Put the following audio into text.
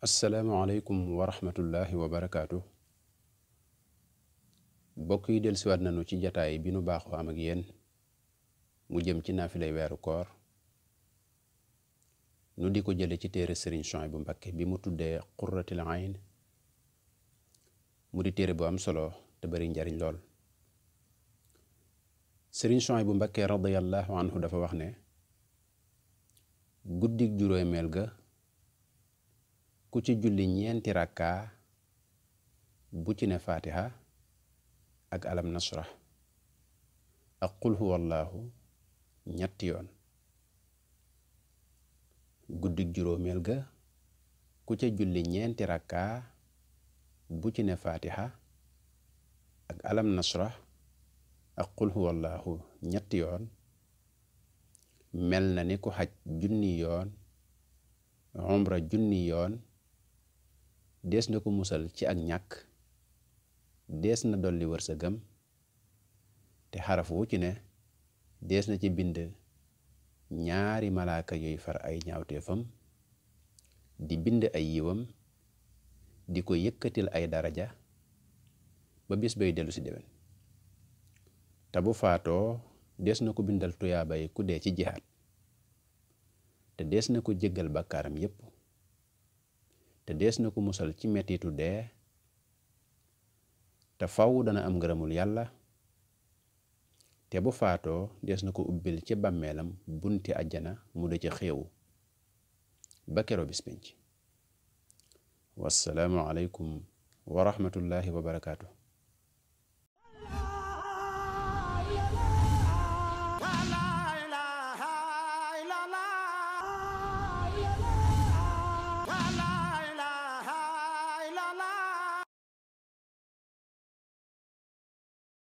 asalaamaaleykum wa rahmatullahi wa barakaatu. bokk yi dellusiwaat nañu ci jataay bi nu baaxoo am ak yéen mu jëm ci naafilay weeru koor nu di ko jële ci téere Sëriñ Suhaybu Mbakke bi mu tuddee Qurratul Ayn mu di téere bu am solo te bari njariñ lool. Sëriñ Suhaybu Mbakke radiyallahu anhu dafa wax ne guddig juróomeel ga ku ci julli ñeenti rakkaa bu ci ne faatiha ak alam nasrah ak qul huwallahu ñetti yoon. guddig juróomeel ga ku ca julli ñeenti rakkaa bu ci ne faatiha ak alam nasrah ak qul huwallahu ñetti yoon mel na ni ku xaj junni yoon umra junni yoon. dees na ko musal ci ak ñàkk, dees na dolli wërsëgam, te xaraf wu ci ne dees na ci bind ñaari malaaka yuy far ay ñaawteefam, di bind ay yiwam, di ko yëkkatil ay daraja ba bis bay dellu si déwén. te bu faatoo dees na ko bindal tuyaabay ku dee ci jihaad, te dees na ko jéggal bakkaaram yépp, te dees na ko musal ci mettitu dee, te faw dana am ngërëmul yàlla, te bu faatoo dees na ko ubbil ci bàmmeelam bunti àjjana mu da ca xéewu ba kero bis pénc. wassalaamu aleykum wa rahmatullahi wa barakaatu.